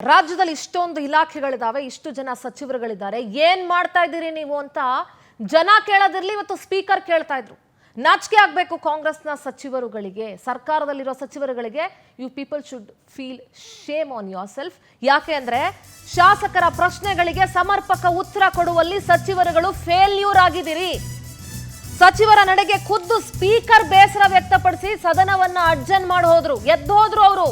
ರಾಜ್ಯದಲ್ಲಿ ಇಷ್ಟೊಂದು ಇಲಾಖೆಗಳಿದಾವೆ, ಇಷ್ಟು ಜನ ಸಚಿವರುಗಳಿದ್ದಾರೆ, ಏನ್ ಮಾಡ್ತಾ ಇದ್ದೀರಿ ನೀವು ಅಂತ ಜನ ಕೇಳೋದಿರ್ಲಿ, ಇವತ್ತು ಸ್ಪೀಕರ್ ಕೇಳ್ತಾ ಇದ್ರು. ನಾಚಿಕೆ ಆಗ್ಬೇಕು ಕಾಂಗ್ರೆಸ್ನ ಸಚಿವರುಗಳಿಗೆ, ಸರ್ಕಾರದಲ್ಲಿರೋ ಸಚಿವರುಗಳಿಗೆ. You people should feel shame on your self. ಯಾಕೆ ಅಂದ್ರೆ ಶಾಸಕರ ಪ್ರಶ್ನೆಗಳಿಗೆ ಸಮರ್ಪಕ ಉತ್ತರ ಕೊಡುವಲ್ಲಿ ಸಚಿವರುಗಳು ಫೇಲ್ಯೂರ್ ಆಗಿದ್ದೀರಿ. ಸಚಿವರ ನಡೆಗೆ ಖುದ್ದು ಸ್ಪೀಕರ್ ಬೇಸರ ವ್ಯಕ್ತಪಡಿಸಿ ಸದನವನ್ನ ಅಡ್ಜನ್ ಮಾಡಿ ಹೋದ್ರು, ಎದ್ದು ಹೋದ್ರು. ಅವರು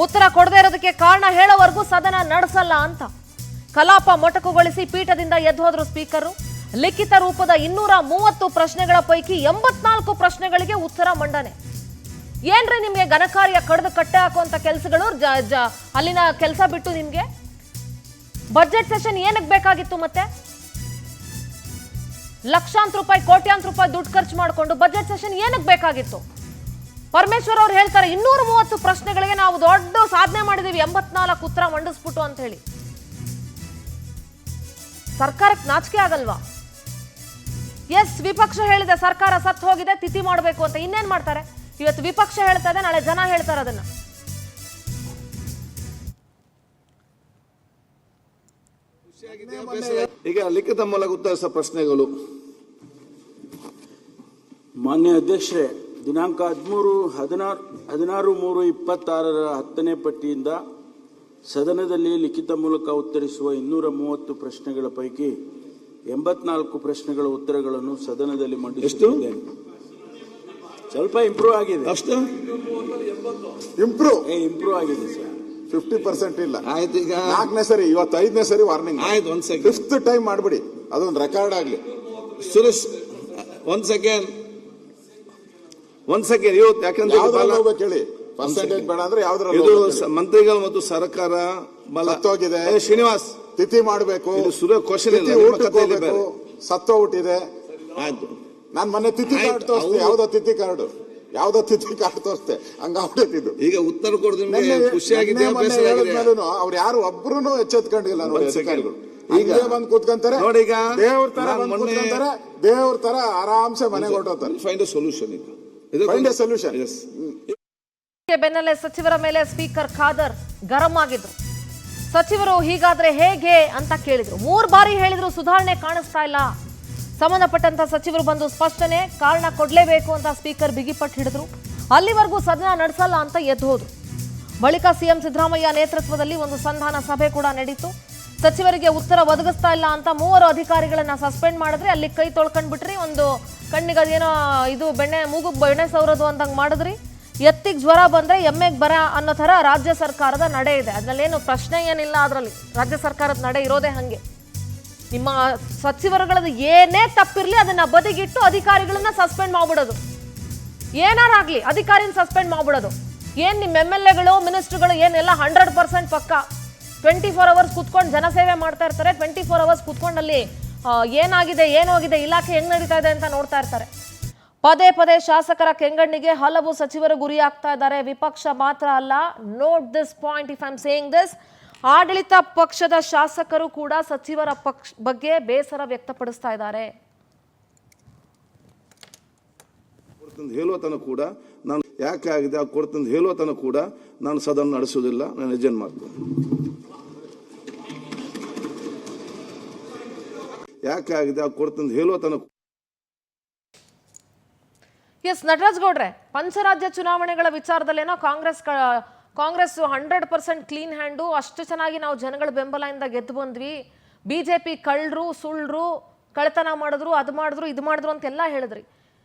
ಉತ್ತರ ಕೊಡದೇ ಇರೋದಕ್ಕೆ ಕಾರಣ ಹೇಳೋವರೆಗೂ ಸದನ ನಡೆಸಲ್ಲ ಅಂತ ಕಲಾಪ ಮೊಟಕುಗೊಳಿಸಿ ಪೀಠದಿಂದ ಎದ್ದು ಹೋದ್ರು ಸ್ಪೀಕರ್. ಲಿಖಿತ ರೂಪದ 230 ಪ್ರಶ್ನೆಗಳ ಪೈಕಿ 84 ಪ್ರಶ್ನೆಗಳಿಗೆ ಉತ್ತರ ಮಂಡನೆ. ಏನ್ರಿ ನಿಮ್ಗೆ ಘನಕಾರ್ಯ ಕಡ್ದು ಕಟ್ಟೆ ಹಾಕುವಂತ ಕೆಲಸಗಳು, ಅಲ್ಲಿನ ಕೆಲಸ ಬಿಟ್ಟು ನಿಮ್ಗೆ ಬಜೆಟ್ ಸೆಷನ್ ಏನಕ್ಕೆ ಬೇಕಾಗಿತ್ತು? ಮತ್ತೆ ಲಕ್ಷಾಂತರ ರೂಪಾಯಿ ಕೋಟ್ಯಾಂತರ ರೂಪಾಯಿ ದುಡ್ಡು ಖರ್ಚು ಮಾಡಿಕೊಂಡು ಬಜೆಟ್ ಸೆಷನ್ ಏನಕ್ಕೆ ಬೇಕಾಗಿತ್ತು? ಪರಮೇಶ್ವರ್ ಅವ್ರು ಹೇಳ್ತಾರೆ 230 ಪ್ರಶ್ನೆಗಳಿಗೆ ನಾವು ದೊಡ್ಡ ಸಾಧನೆ ಮಾಡಿದೀವಿ, 84 ಉತ್ತರ ಮಂಡಿಸ್ಬಿಟ್ಟು ಅಂತ ಹೇಳಿ. ಸರ್ಕಾರಕ್ಕೆ ನಾಚಿಕೆ ಆಗಲ್ವಾ? ಎಸ್, ವಿಪಕ್ಷ ಹೇಳಿದೆ ಸರ್ಕಾರ ಸತ್ತು ಹೋಗಿದೆ, ತಿಥಿ ಮಾಡಬೇಕು ಅಂತ. ಇನ್ನೇನ್ ಮಾಡ್ತಾರೆ? ಇವತ್ತು ವಿಪಕ್ಷ ಹೇಳ್ತಾ ಇದೆ, ನಾಳೆ ಜನ ಹೇಳ್ತಾರೆ ಅದನ್ನ. ಈಗ ಲಿಖಿತ ಮೂಲಕ ಉತ್ತರಿಸಿದ ಪ್ರಶ್ನೆಗಳು. ಮಾನ್ಯ ಅಧ್ಯಕ್ಷರೇ, ದಿನಾಂಕ 16/3/26 10ನೇ ಪಟ್ಟಿಯಿಂದ ಸದನದಲ್ಲಿ ಲಿಖಿತ ಮೂಲಕ ಉತ್ತರಿಸುವ 230 ಪ್ರಶ್ನೆಗಳ ಪೈಕಿ 84 ಪ್ರಶ್ನೆಗಳ ಉತ್ತರಗಳನ್ನು ಸದನದಲ್ಲಿ ಮಂಡಿಸುತ್ತಿದ್ದೇನೆ. ಸ್ವಲ್ಪ ಇಂಪ್ರೂವ್ ಆಗಿದೆ. ಅಷ್ಟು ಇಂಪ್ರೂವ್ ಆಗಿದೆ ಸರ್. 50% ಇಲ್ಲ. ಆಯ್ತು. ಈಗ 4ನೇ ಸರಿ, ಇವತ್ತು 5ನೇ ಸರಿ ವಾರ್ನಿಂಗ್. ಆಯ್ತು, ಒಂದ್ ಸೆಕೆಂಡ್. 5th ಟೈಮ್ ಮಾಡ್ಬಿಡಿ, ಅದೊಂದು ರೆಕಾರ್ಡ್ ಆಗ್ಲಿ. ಸುರೇಶ್, ಒಂದ್ ಸೆಕೆಂಡ್. ಇವತ್ತು ಯಾಕಂದ್ರೆ ಕೇಳಿ, ಪರ್ಸೆಂಟೇಜ್ ಬೇಡ ಅಂದ್ರೆ ಯಾವ್ದ್ರಲ್ಲಿ ಇದು ಮಂತ್ರಿಗಳು ಮತ್ತು ಸರ್ಕಾರ ಸತ್ತೋಗಿದೆ. ಶ್ರೀನಿವಾಸ್, ತಿಥಿ ಮಾಡಬೇಕು, ಸತ್ತೋಗ್ಬಿಟ್ಟಿದೆ. ಆಯ್ತು, ನಾನ್ ಮೊನ್ನೆ ತಿಥಿ ಕಾರ್ಡ್ ತೋರಿಸ್ತೆ, ಯಾವ್ದೋ ತಿಥಿ ಕಾರ್ಡ್ ತೋರಿಸ್ತೆ, ಹಂಗಾಗ್ಬಿಟ್ಟಿದ್ದು. ಈಗ ಉತ್ತರ ಕೊಡೋದ್ರಿಂದ ಖುಷಿಯಾಗಿದೆ. ಅವ್ರು ಯಾರು ಒಬ್ರು ಎಚ್ಚೆತ್ಕೊಂಡಿಲ್ಲ ನೋಡಿ ಅಧಿಕಾರಿಗಳು. ಈಗ ಬಂದ್ ಕೂತ್ಕೊಂತಾರೆ ನೋಡಿ, ಈಗ ದೇವ್ರ ತರ ಆರಾಮ್ಸೆ ಮನೆಗೆ ಹೊರಟೋತಾರೆ. Find A solution. ಬೆನ್ನಲ್ಲೇ ಸಚಿವರ ಮೇಲೆ ಸ್ಪೀಕರ್ ಖಾದರ್ ಗರಂ ಆಗಿದ್ರು. ಸಚಿವರು ಹೀಗಾದ್ರೆ ಹೇಗೆ ಅಂತ ಕೇಳಿದ್ರು. 3 ಬಾರಿ ಹೇಳಿದ್ರು ಸುಧಾರಣೆ ಕಾಣಿಸ್ತಾ ಇಲ್ಲ. ಸಂಬಂಧಪಟ್ಟಂತ ಸಚಿವರು ಬಂದು ಸ್ಪಷ್ಟನೆ, ಕಾರಣ ಕೊಡ್ಲೇಬೇಕು ಅಂತ ಸ್ಪೀಕರ್ ಬಿಗಿಪಟ್ಟು ಹಿಡಿದ್ರು. ಅಲ್ಲಿವರೆಗೂ ಸದನ ನಡೆಸಲ್ಲ ಅಂತ ಎದ್ದು ಹೋದ್ರು. ಬಳಿಕ ಸಿಎಂ ಸಿದ್ದರಾಮಯ್ಯ ನೇತೃತ್ವದಲ್ಲಿ ಒಂದು ಸಂಧಾನ ಸಭೆ ಕೂಡ ನಡೀತು. ಸಚಿವರಿಗೆ ಉತ್ತರ ಒದಗಿಸ್ತಾ ಇಲ್ಲ ಅಂತ 3 ಅಧಿಕಾರಿಗಳನ್ನ ಸಸ್ಪೆಂಡ್ ಮಾಡಿದ್ರೆ, ಅಲ್ಲಿ ಕೈ ತೊಳ್ಕೊಂಡ್ಬಿಟ್ರಿ, ಒಂದು ಕಣ್ಣಿಗೆ ಅದೇನೋ ಇದು ಮೂಗು ಬೆಣ್ಣೆ ಸೌರದು ಅಂದಂಗೆ ಮಾಡಿದ್ರಿ. ಎತ್ತಿಗೆ ಜ್ವರ ಬಂದ್ರೆ ಎಮ್ಮೆಗೆ ಬರ ಅನ್ನೋ ತರ ರಾಜ್ಯ ಸರ್ಕಾರದ ನಡೆ ಇದೆ. ಅದ್ರಲ್ಲೇನು ಪ್ರಶ್ನೆ ಏನಿಲ್ಲ. ಅದರಲ್ಲಿ ರಾಜ್ಯ ಸರ್ಕಾರದ ನಡೆ ಇರೋದೇ ಹಂಗೆ. ನಿಮ್ಮ ಸಚಿವರುಗಳದ್ದು ಏನೇ ತಪ್ಪಿರ್ಲಿ ಅದನ್ನ ಬದಿಗಿಟ್ಟು ಅಧಿಕಾರಿಗಳನ್ನ ಸಸ್ಪೆಂಡ್ ಮಾಡ್ಬಿಡೋದು. ಏನಾರಾಗ್ಲಿ ಅಧಿಕಾರಿನ ಸಸ್ಪೆಂಡ್ ಮಾಡ್ಬಿಡೋದು. ಏನ್ ನಿಮ್ಮ MLAಗಳು ಮಿನಿಸ್ಟರ್ಗಳು ಏನೆಲ್ಲ 100% ಪಕ್ಕ 24 ಅವರ್ಸ್ ಕುತ್ಕೊಂಡು ಜನಸೇವೆ ಮಾಡ್ತಾ ಇರ್ತಾರೆ. 24 ಅವರ್ಸ್ ಕುತ್ಕೊಂಡಲ್ಲಿ ಏನಾಗಿದೆ ಏನೋಗಿದೆ, ಇಲಾಖೆ ಹೆಂಗ್ ನಡೀತಾ ಇದೆ ಅಂತ ನೋಡ್ತಾ ಇರ್ತಾರೆ. ಪದೇ ಪದೇ ಶಾಸಕರ ಕೆಂಗಣ್ಣಿಗೆ ಹಲವು ಸಚಿವರು ಗುರಿ ಆಗ್ತಾ ಇದ್ದಾರೆ. ವಿಪಕ್ಷ ಮಾತ್ರ ಅಲ್ಲ. Note this point if I am saying this. ಆಡಳಿತ ಪಕ್ಷದ ಶಾಸಕರು ಕೂಡ ಸಚಿವರ ಬಗ್ಗೆ ಬೇಸರ ವ್ಯಕ್ತಪಡಿಸ್ತಾ ಇದ್ದಾರೆ. ಹೇಳುವ ತನಕ ಕೂಡ ನಾನು ಯಾಕೆ ಆಗಿದೆ ಆ ಕೊಡ್ತಂದು ಹೇಳುವ ತನಕ ಕೂಡ ನಾನು ಸದನ ನಡೆಸುವುದಿಲ್ಲ. ನಾನು ಎಜೆಂಟ್ ಮಾಡ್ತೇನೆ. ಯಾಕೆ ಆಗಿದೆ ಆ ಕೊಡ್ತಂದು ಹೇಳುವ ತನಕ. ಎಸ್, ನಟರಾಜ್ ಗೌಡ್ರೆ, ಪಂಚರಾಜ್ಯ ಚುನಾವಣೆಗಳ ವಿಚಾರದಲ್ಲೇನೋ ಕಾಂಗ್ರೆಸ್ 100% ಕ್ಲೀನ್ ಹ್ಯಾಂಡು, ಅಷ್ಟು ಚೆನ್ನಾಗಿ ನಾವು ಜನಗಳ ಬೆಂಬಲದಿಂದ ಗೆದ್ದು ಬಂದ್ವಿ, ಬಿಜೆಪಿ ಕಳ್ಳರು, ಸುಳ್ಳು, ಕಳ್ತನ ಮಾಡಿದ್ರು, ಅದು ಮಾಡಿದ್ರು, ಇದು ಮಾಡಿದ್ರು ಅಂತೆಲ್ಲ ಹೇಳಿದ್ರಿ.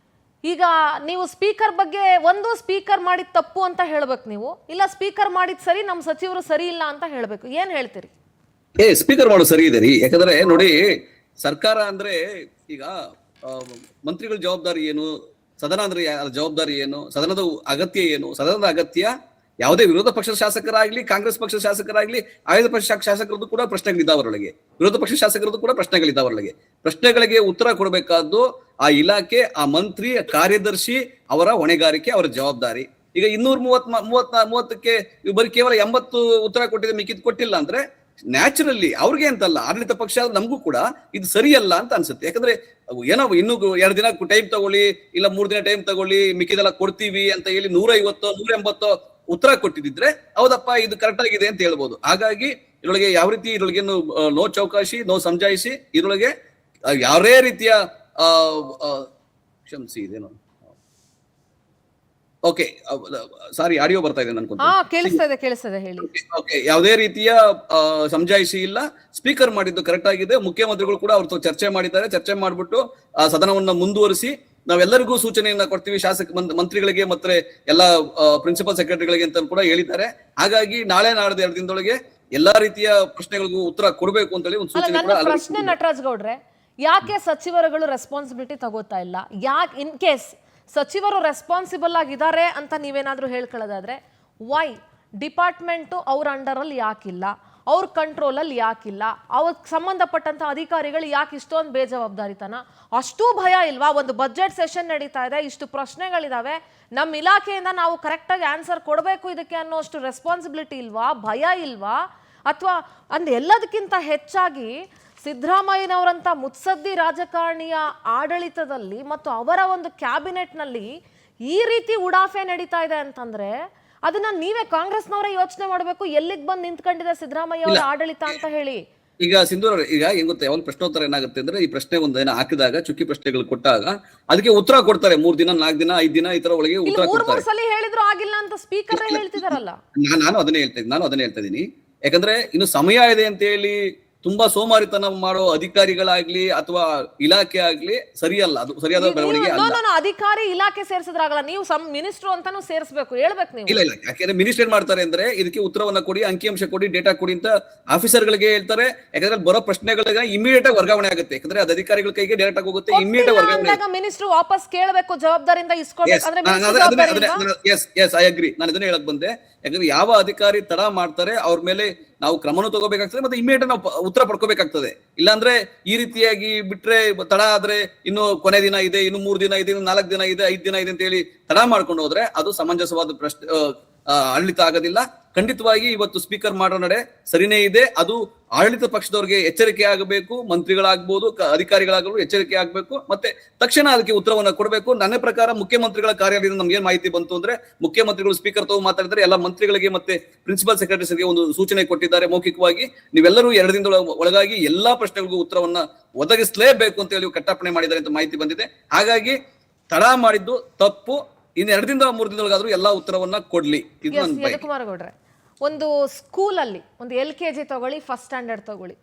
ಈಗ ನೀವು ಸ್ಪೀಕರ್ ಬಗ್ಗೆ ಒಂದು ಸ್ಪೀಕರ್ ಮಾಡಿದ ತಪ್ಪು ಅಂತ ಹೇಳ್ಬೇಕು ನೀವು, ಇಲ್ಲ ಸ್ಪೀಕರ್ ಮಾಡಿದ ಸರಿ, ನಮ್ಮ ಸಚಿವರು ಸರಿ ಇಲ್ಲ ಅಂತ ಹೇಳ್ಬೇಕು. ಏನ್ ಹೇಳ್ತೀರಿ? ಸ್ಪೀಕರ್ ಮಾಡೋದು ಸರಿ ಇದೆ ರೀ. ಯಾಕಂದ್ರೆ ನೋಡಿ, ಸರ್ಕಾರ ಅಂದ್ರೆ ಈಗ ಮಂತ್ರಿಗಳ ಜವಾಬ್ದಾರಿ ಏನು, ಸದನ ಅಂದ್ರೆ ಜವಾಬ್ದಾರಿ ಏನು, ಸದನದ ಅಗತ್ಯ ಏನು? ಸದನದ ಅಗತ್ಯ ಯಾವುದೇ ವಿರೋಧ ಪಕ್ಷದ ಶಾಸಕರಾಗ್ಲಿ, ಕಾಂಗ್ರೆಸ್ ಪಕ್ಷದ ಶಾಸಕರಾಗ್ಲಿ, ಆಯುಧ ಪಕ್ಷ ಶಾಸಕರದ್ದು ಕೂಡ ಪ್ರಶ್ನೆಗಳಿದ್ದಾವರೊಳಗೆ, ವಿರೋಧ ಪಕ್ಷ ಶಾಸಕರದ್ದು ಕೂಡ ಪ್ರಶ್ನೆಗಳಿದ್ದಾವರೊಳಗೆ. ಪ್ರಶ್ನೆಗಳಿಗೆ ಉತ್ತರ ಕೊಡಬೇಕಾದ್ದು ಆ ಇಲಾಖೆ, ಆ ಮಂತ್ರಿ, ಕಾರ್ಯದರ್ಶಿ ಅವರ ಹೊಣೆಗಾರಿಕೆ, ಅವರ ಜವಾಬ್ದಾರಿ. ಈಗ 230ಕ್ಕೆ ಬರೀ ಕೇವಲ 80 ಉತ್ತರ ಕೊಟ್ಟಿದೆ, ಮಿಕ್ಕಿದ್ ಕೊಟ್ಟಿಲ್ಲ ಅಂದ್ರೆ ನ್ಯಾಚುರಲಿ ಅವ್ರಿಗೆ ಅಂತಲ್ಲ, ಆಡಳಿತ ಪಕ್ಷ ನಮಗೂ ಕೂಡ ಇದು ಸರಿಯಲ್ಲ ಅಂತ ಅನ್ಸುತ್ತೆ. ಯಾಕಂದ್ರೆ ಏನೋ ಇನ್ನೂ 2 ದಿನ ಟೈಮ್ ತಗೊಳ್ಳಿ, ಇಲ್ಲ 3 ದಿನ ಟೈಮ್ ತಗೊಳ್ಳಿ, ಮಿಕ್ಕಿದೆಲ್ಲ ಕೊಡ್ತೀವಿ ಅಂತ ಹೇಳಿ 150 180 ಉತ್ತರ ಕೊಟ್ಟಿದ್ರೆ ಹೌದಪ್ಪ ಇದು ಕರೆಕ್ಟ್ ಆಗಿದೆ ಅಂತ ಹೇಳ್ಬೋದು. ಹಾಗಾಗಿ ಇದರೊಳಗೆ ಯಾವ ರೀತಿ ಇದರೊಳಗೆ ನೋ ಚೌಕಾಶಿ ನೋ ಸಮಜಾಯಿಸಿ, ಇದರೊಳಗೆ ಯಾವೇ ರೀತಿಯ ಕ್ಷಮಿಸಿ ಇದೇನು ಓಕೆ ಸಾರಿ ಆಡಿಯೋ ಬರ್ತಾ ಇದೆ ಕೇಳಿಸ್ತದೆ ಹೇಳಿ. ಓಕೆ, ಯಾವುದೇ ರೀತಿಯ ಸಮಜಾಯಿಸಿ ಇಲ್ಲ. ಸ್ಪೀಕರ್ ಮಾಡಿದ್ದು ಕರೆಕ್ಟ್ ಆಗಿದೆ. ಮುಖ್ಯಮಂತ್ರಿಗಳು ಕೂಡ ಅವ್ರ ಚರ್ಚೆ ಮಾಡಿದ್ದಾರೆ. ಚರ್ಚೆ ಮಾಡ್ಬಿಟ್ಟು ಸದನವನ್ನ ಮುಂದುವರಿಸಿ ನಾವೆಲ್ಲರಿಗೂ ಸೂಚನೆಯನ್ನ ಕೊಡ್ತೀವಿ, ಶಾಸಕ ಮಂತ್ರಿಗಳಿಗೆ ಮತ್ತೆ ಎಲ್ಲ ಪ್ರಿನ್ಸಿಪಲ್ ಸೆಕ್ರೆಟರಿಗಳಿಗೆ ಅಂತ ಕೂಡ ಹೇಳಿದ್ದಾರೆ. ಹಾಗಾಗಿ ನಾಳೆ ನಾಡ್ದು 2 ದಿನದೊಳಗೆ ಎಲ್ಲಾ ರೀತಿಯ ಪ್ರಶ್ನೆಗಳಿಗೂ ಉತ್ತರ ಕೊಡಬೇಕು ಅಂತ ಹೇಳಿ ಒಂದು ಸೂಚನೆ ಕೂಡ. ಪ್ರಶ್ನೆ ನಟರಾಜ್ ಗೌಡ್ರೆ, ಯಾಕೆ ಸಚಿವರುಗಳು ರೆಸ್ಪಾನ್ಸಿಬಿಲಿಟಿ ತಗೋತಾ ಇಲ್ಲ? ಯಾಕೆ ಇನ್ ಕೇಸ್ ಸಚಿವರು ರೆಸ್ಪಾನ್ಸಿಬಲ್ ಆಗಿದ್ದಾರೆ ಅಂತ ನೀವೇನಾದ್ರೂ ಹೇಳ್ಕೊಳ್ಳೋದಾದ್ರೆ ವೈ ಡಿಪಾರ್ಟ್ಮೆಂಟು ಅವ್ರ ಅಂಡರಲ್ಲಿ ಯಾಕಿಲ್ಲ, ಅವ್ರ ಕಂಟ್ರೋಲಲ್ಲಿ ಯಾಕಿಲ್ಲ, ಅವ್ರಿಗೆ ಸಂಬಂಧಪಟ್ಟಂತ ಅಧಿಕಾರಿಗಳು ಯಾಕೆ ಇಷ್ಟೊಂದು ಬೇಜವಾಬ್ದಾರಿತನ? ಅಷ್ಟೂ ಭಯ ಇಲ್ವಾ? ಒಂದು ಬಜೆಟ್ ಸೆಷನ್ ನಡೀತಾ ಇದೆ, ಇಷ್ಟು ಪ್ರಶ್ನೆಗಳಿದಾವೆ, ನಮ್ಮ ಇಲಾಖೆಯಿಂದ ನಾವು ಕರೆಕ್ಟಾಗಿ ಆನ್ಸರ್ ಕೊಡಬೇಕು ಇದಕ್ಕೆ ಅನ್ನೋ ಅಷ್ಟು ರೆಸ್ಪಾನ್ಸಿಬಿಲಿಟಿ ಇಲ್ವಾ? ಭಯ ಇಲ್ವಾ? ಅಥವಾ ಎಲ್ಲದಕ್ಕಿಂತ ಹೆಚ್ಚಾಗಿ ಸಿದ್ದರಾಮಯ್ಯನವರಂತ ಮುತ್ಸದ್ದಿ ರಾಜಕಾರಣಿಯ ಆಡಳಿತದಲ್ಲಿ ಮತ್ತು ಅವರ ಒಂದು ಕ್ಯಾಬಿನೆಟ್ನಲ್ಲಿ ಈ ರೀತಿ ಉಡಾಫೆ ನಡೀತಾ ಇದೆ ಅಂತಂದ್ರೆ ಅದನ್ನ ನೀವೇ ಕಾಂಗ್ರೆಸ್ನವರೇ ಯೋಚನೆ ಮಾಡಬೇಕು, ಎಲ್ಲಿಗೆ ಬಂದು ನಿಂತ್ಕೊಂಡಿದೆ ಸಿದ್ದರಾಮಯ್ಯ ಅವರ ಆಡಳಿತ ಅಂತ ಹೇಳಿ. ಈಗ ಸಿಂಧೂರ ಈಗ ಹೆಂಗ್ ಗೊತ್ತಾ, ಯಾವಾಗ ಪ್ರಶ್ನೋತ್ತರ ಏನಾಗುತ್ತೆ ಅಂದ್ರೆ ಈ ಪ್ರಶ್ನೆ ಒಂದೇನ ಹಾಕಿದಾಗ ಚುಕ್ಕಿ ಪ್ರಶ್ನೆಗಳು ಕೊಟ್ಟಾಗ ಅದಕ್ಕೆ ಉತ್ತರ ಕೊಡ್ತಾರೆ 3 ದಿನ 4 ದಿನ 5 ದಿನ ಈ ತರ ಒಳಗೆ ಉತ್ತರ ಕೊಡ್ತಾರೆ. 3 ಸಲ ಹೇಳಿದ್ರು ಆಗಿಲ್ಲ ಅಂತ ಸ್ಪೀಕರ್ ಹೇಳ್ತಿದಾರಲ್ಲ. ನಾನು ಅದನ್ನೇ ಹೇಳ್ತಾ ಇದ್ದೀನಿ. ಯಾಕಂದ್ರೆ ಇನ್ನು ಸಮಯ ಇದೆ ಅಂತ ಹೇಳಿ ತುಂಬಾ ಸೋಮಾರಿತನ ಮಾಡೋ ಅಧಿಕಾರಿಗಳಾಗ್ಲಿ ಅಥವಾ ಇಲಾಖೆ ಆಗ್ಲಿ ಸರಿಯಲ್ಲ, ಅದು ಸರಿಯಾದ ಬೆಳವಣಿಗೆ ಅಲ್ಲ. ಅಧಿಕಾರಿ ಇಲಾಖೆ ಸೇರಿಸಿದ್ರಾಗಲ್ಲ, ನೀವು ಮಿನಿಸ್ಟ್ರು ಅಂತಾನು ಸೇರಿಸಬೇಕು, ಹೇಳ್ಬೇಕು ನೀವು. ಇಲ್ಲ ಯಾಕಂದ್ರೆ ಮಿನಿಸ್ಟರ್ ಏನ್ ಮಾಡ್ತಾರೆ ಅಂದ್ರೆ ಇದಕ್ಕೆ ಉತ್ತರವನ್ನ ಕೊಡಿ, ಅಂಕಿಅಂಶ ಕೊಡಿ, ಡೇಟಾ ಕೊಡಿ ಅಂತ ಆಫೀಸರ್ಗಳಿಗೆ ಹೇಳ್ತಾರೆ. ಯಾಕಂದ್ರೆ ಬರೋ ಪ್ರಶ್ನೆಗಳಿಗೆ ಇಮಿಡಿಯೇಟ್ ಆಗಿ ವರ್ಗಾವಣೆ ಆಗುತ್ತೆ. ಯಾಕಂದ್ರೆ ಅದು ಅಧಿಕಾರಿಗಳ ಕೈಗೆ ಡೈರೆಕ್ಟ್ ಆಗಿ ಹೋಗುತ್ತೆ, ಇಮಿಡಿಯೇಟ್ ವರ್ಗಾವಣೆ. ಮಿನಿಸ್ಟ್ರು ವಾಪಸ್ ಕೇಳಬೇಕು, ಜವಾಬ್ದಾರಿಯಿಂದ ಇಸ್ಕೊಬೇಕು. I agree. ನಾನು ಇದನ್ನ ಹೇಳಕ್ ಬಂದೆ. ಯಾಕಂದ್ರೆ ಯಾವ ಅಧಿಕಾರಿ ತಡ ಮಾಡ್ತಾರೆ ಅವ್ರ ಮೇಲೆ ನಾವು ಕ್ರಮನೂ ತಗೋಬೇಕಾಗ್ತದೆ, ಮತ್ತೆ ಇಮಿಡಿಯೇಟ್ ನಾವು ಉತ್ತರ ಪಡ್ಕೋಬೇಕಾಗ್ತದೆ. ಇಲ್ಲಾಂದ್ರೆ ಈ ರೀತಿಯಾಗಿ ಬಿಟ್ರೆ ತಡ ಆದ್ರೆ ಇನ್ನು ಕೊನೆ ದಿನ ಇದೆ, ಇನ್ನು 3 ದಿನ ಇದೆ, ಇನ್ನು 4 ದಿನ ಇದೆ, 5 ದಿನ ಇದೆ ಅಂತ ಹೇಳಿ ತಡ ಮಾಡ್ಕೊಂಡು ಹೋದ್ರೆ ಅದು ಸಮಂಜಸವಾದ ಆಡಳಿತ ಆಗೋದಿಲ್ಲ. ಖಂಡಿತವಾಗಿ ಇವತ್ತು ಸ್ಪೀಕರ್ ಮಾಡೋ ನಡೆ ಸರಿನೇ ಇದೆ. ಅದು ಆಡಳಿತ ಪಕ್ಷದವರಿಗೆ ಎಚ್ಚರಿಕೆ ಆಗಬೇಕು, ಮಂತ್ರಿಗಳಾಗ್ಬೋದು, ಅಧಿಕಾರಿಗಳಾಗಬಹುದು ಎಚ್ಚರಿಕೆ ಆಗಬೇಕು, ಮತ್ತೆ ತಕ್ಷಣ ಅದಕ್ಕೆ ಉತ್ತರವನ್ನ ಕೊಡಬೇಕು. ನನ್ನ ಪ್ರಕಾರ ಮುಖ್ಯಮಂತ್ರಿಗಳ ಕಾರ್ಯಾಲಯದಿಂದ ನಮ್ಗೆ ಏನ್ ಮಾಹಿತಿ ಬಂತು ಅಂದ್ರೆ ಮುಖ್ಯಮಂತ್ರಿಗಳು ಸ್ಪೀಕರ್ ತಗೋ ಮಾತಾಡಿದ್ರೆ ಎಲ್ಲ ಮಂತ್ರಿಗಳಿಗೆ ಮತ್ತೆ ಪ್ರಿನ್ಸಿಪಲ್ ಸೆಕ್ರೆಟರಿಸ್ಗೆ ಒಂದು ಸೂಚನೆ ಕೊಟ್ಟಿದ್ದಾರೆ ಮೌಖಿಕವಾಗಿ. ನೀವೆಲ್ಲರೂ 2 ದಿನದ ಒಳಗಾಗಿ ಎಲ್ಲಾ ಪ್ರಶ್ನೆಗಳಿಗೂ ಉತ್ತರವನ್ನ ಒದಗಿಸಲೇಬೇಕು ಅಂತ ಹೇಳಿ ಕಟ್ಟಪ್ಪಣೆ ಮಾಡಿದ್ದಾರೆ ಅಂತ ಮಾಹಿತಿ ಬಂದಿದೆ. ಹಾಗಾಗಿ ತಡ ಮಾಡಿದ್ದು ತಪ್ಪು. ಇನ್ನು 2 ದಿನದ 3 ದಿನದೊಳಗಾದ್ರೂ ಎಲ್ಲಾ ಉತ್ತರವನ್ನ ಕೊಡ್ಲಿ. ಕುಮಾರ ಗೌಡ್ರೆ, ಒಂದು ಸ್ಕೂಲಲ್ಲಿ ಒಂದು LKG ತಗೊಳ್ಳಿ, ಫಸ್ಟ್ ಸ್ಟ್ಯಾಂಡರ್ಡ್ ತಗೊಳ್ಳಿ,